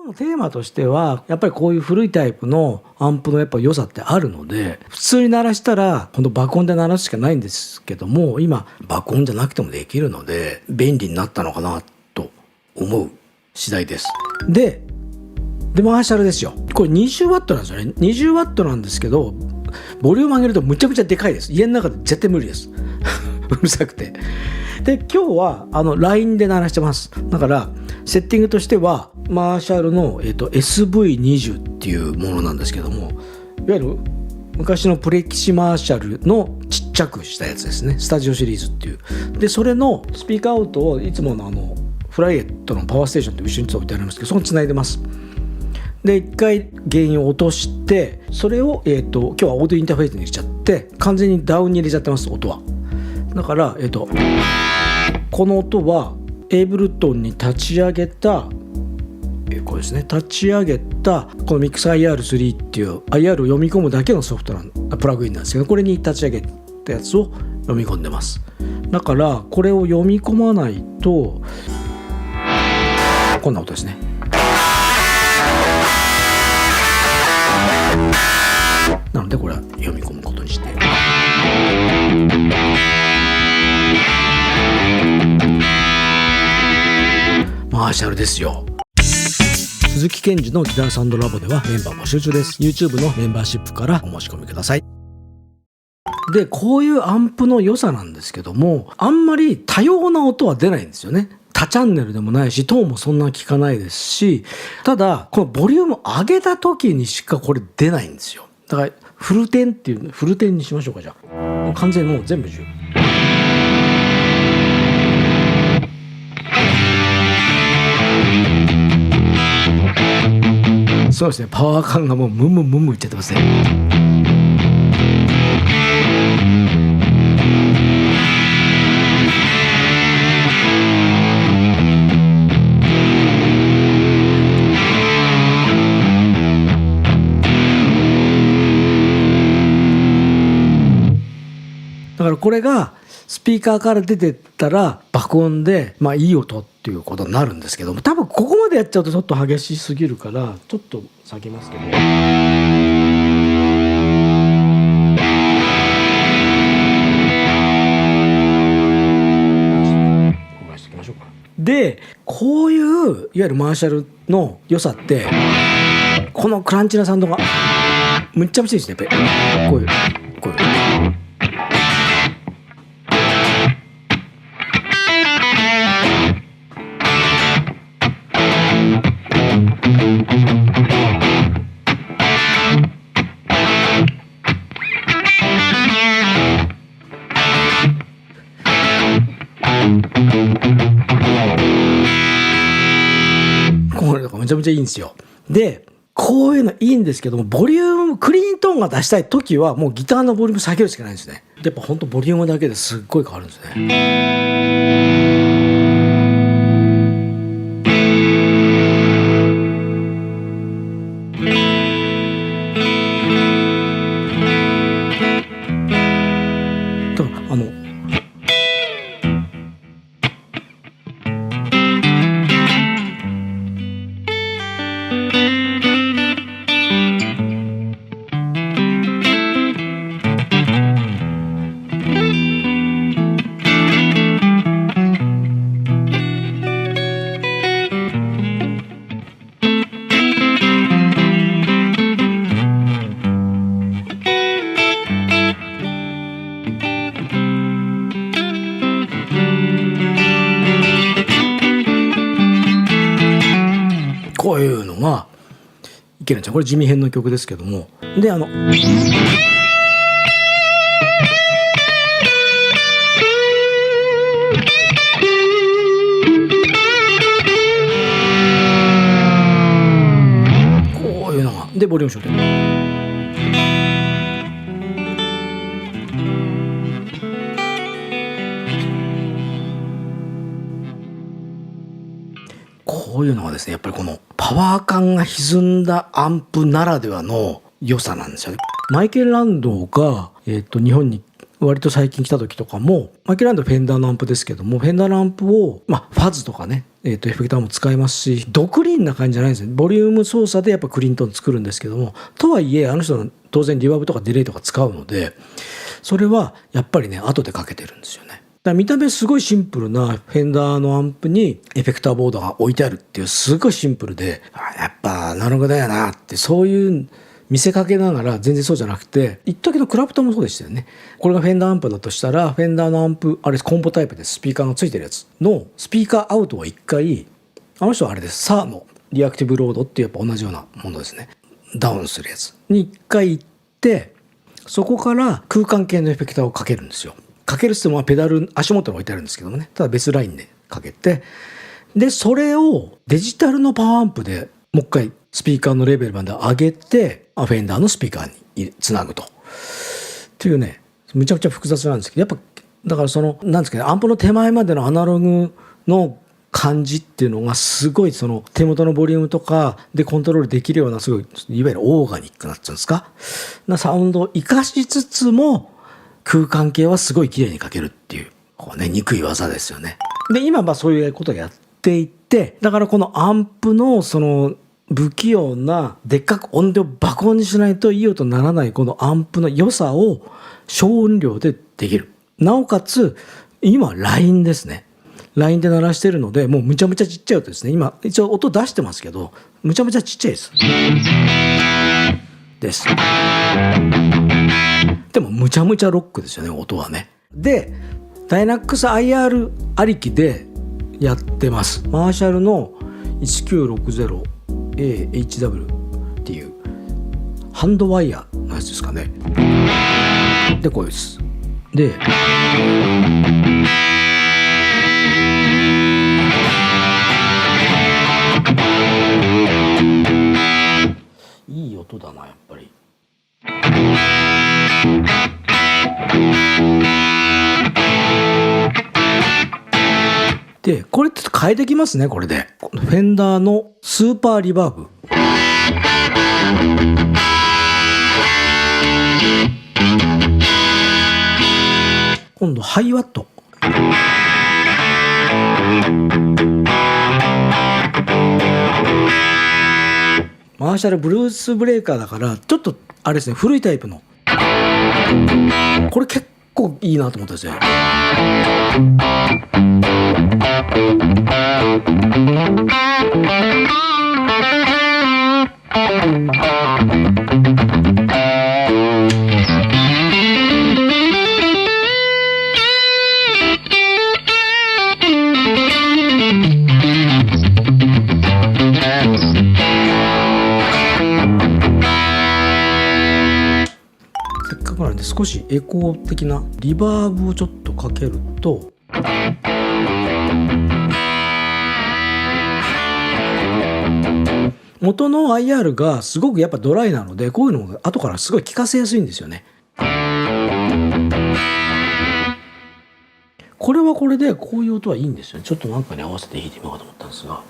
日のテーマとしてはやっぱりこういう古いタイプのアンプのやっぱ良さってあるので、普通に鳴らしたらほんと爆音で鳴らすしかないんですけども、今爆音じゃなくてもできるので便利になったのかなと思う次第です。でマーシャルですよ。これ 20W なんですよね。 20W なんですけどボリューム上げるとむちゃくちゃでかいです。家の中で絶対無理ですうるさくて。で今日はLINE で鳴らしてます。だからセッティングとしてはマーシャルの、SV20 っていうものなんですけども、いわゆる昔のプレキシマーシャルのちっちゃくしたやつですね。スタジオシリーズっていう。でそれのスピーカーアウトをいつものフライエットのパワーステーションと一緒に置いてありますけど、そこに繋いでます。で一回原因を落として、それを、今日はオーディオインターフェースに入れちゃって完全にダウンに入れちゃってます、音は。だから、この音はエイブルトンに立ち上げたこれですね、立ち上げたこのミックス IR3 っていう IR を読み込むだけのソフトプラグインなんですけど、これに立ち上げたやつを読み込んでます。だからこれを読み込まないとこんな音ですね。なのでこれは読み込むことにして、マーシャルですよ。鈴木健二のギターサウンドラボではメンバー募集中です。 YouTube のメンバーシップからお申し込みください。でこういうアンプの良さなんですけども、あんまり多様な音は出ないんですよね。多チャンネルでもないし、トーンもそんな効かないですし、ただこのボリューム上げた時にしかこれ出ないんですよ。だからフルテンっていうフルテンにしましょうか。じゃあもう完全にもう全部10。そうですね、パワー感がもうムンムンムンムンいっちゃってますね。だからこれがスピーカーから出てったら爆音でいい音っていうことになるんですけども、多分ここまでやっちゃうとちょっと激しすぎるからちょっと下げますけど、でこういういわゆるマーシャルの良さってこのクランチなサウンドがむっちゃむちゃいいですね。やっぱりこういうこれとかめちゃめちゃいいんですよ。でこういうのいいんですけども、ボリュームクリーントーンが出したい時はもうギターのボリューム下げるしかないんですね。やっぱほんとボリュームだけですっごい変わるんですね。だからこういうのがいけるんですよ。これ地味編の曲ですけども、でこういうのがでボリュームショート。こういうのはですね、やっぱりこのパワー感が歪んだアンプならではの良さなんですよね。マイケル・ランドが、日本に割と最近来た時とかも、マイケル・ランドフェンダーのアンプですけども、フェンダーのアンプを、ファズとかね、エフェクターも使えますし、ドクリーンな感じじゃないんですね。ボリューム操作でやっぱクリントン作るんですけども、とはいえあの人の当然リバーブとかディレイとか使うので、それはやっぱりね後でかけてるんですよね。だから見た目すごいシンプルなフェンダーのアンプにエフェクターボードが置いてあるっていうすごいシンプルで、やっぱアナログだよなってそういう見せかけながら、全然そうじゃなくて、一時のクラプトンもそうでしたよね。これがフェンダーアンプだとしたら、フェンダーのアンプあれコンポタイプでスピーカーのついてるやつのスピーカーアウトを一回、あの人はあれです、サーのリアクティブロードっていうやっぱ同じようなものですね、ダウンするやつに一回行って、そこから空間系のエフェクターをかけるんですよ。かけるって言ってもペダル足元に置いてあるんですけどもね、ただ別ラインでかけて、でそれをデジタルのパワーアンプでもう一回スピーカーのレベルまで上げてフェンダーのスピーカーにつなぐとっていうね、むちゃくちゃ複雑なんですけど、やっぱだからそのなんですかね、アンプの手前までのアナログの感じっていうのがすごい、その手元のボリュームとかでコントロールできるような、すごいいわゆるオーガニックなっていうんですかなサウンドを生かしつつも空間系はすごい綺麗にかけるっていう、こうね憎い技ですよね。で今そういうことをやっていて、だからこのアンプのその不器用なでっかく音量爆音にしないといい音にならないこのアンプの良さを小音量でできる。なおかつ今ラインですね。ラインで鳴らしてるので、もうむちゃむちゃちっちゃい音ですね。今一応音出してますけど、むちゃむちゃちっちゃいです。でもむちゃむちゃロックですよね、音はね。でダイナックス IR ありきでやってます。マーシャルの 1960AHW っていうハンドワイヤーのやつですかね。でこうです。でいい音だなやっぱり。でこれちょっと変えてきますね。これでフェンダーのスーパーリバーブ、今度ハイワット、マーシャルブルースブレーカーだからちょっとあれですね、古いタイプのこれ結構いいなと思ったんですよ。せっかくなんで少しエコー的なリバーブをちょっとかけると、元の IR がすごくやっぱドライなので、こういうのが後からすごい聞かせやすいんですよね。これはこれでこういう音はいいんですよね。ちょっとなんかに合わせて弾いてみようかと思ったんですが、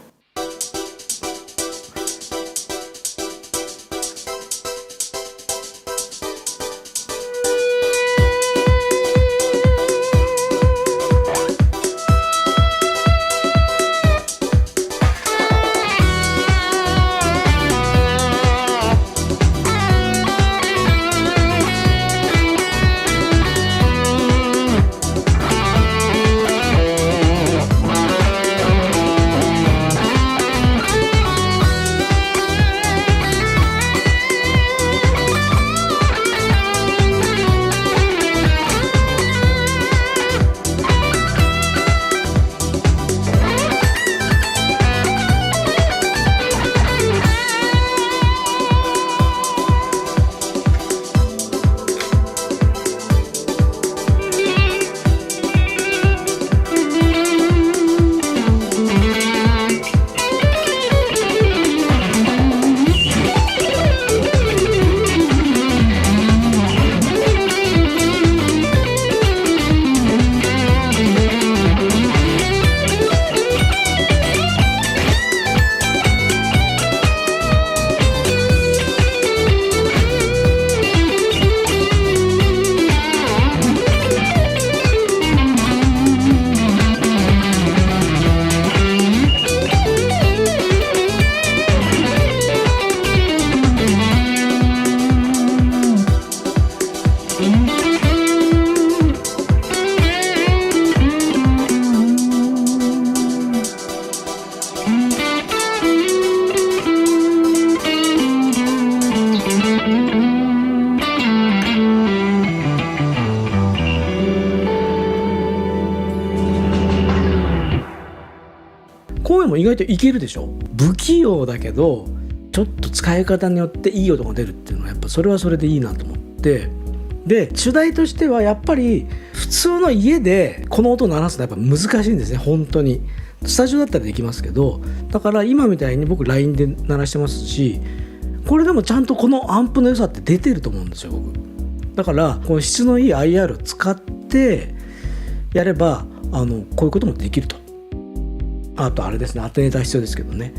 も意外といけるでしょ。不器用だけどちょっと使い方によっていい音が出るっていうのはやっぱそれはそれでいいなと思って、で主題としてはやっぱり普通の家でこの音を鳴らすのはやっぱ難しいんですね。本当にスタジオだったらできますけど、だから今みたいに僕 LINE で鳴らしてますし、これでもちゃんとこのアンプの良さって出てると思うんですよ僕。だからこの質のいい IR を使ってやればこういうこともできると。あとあれですね、アテネーター必要ですけどね。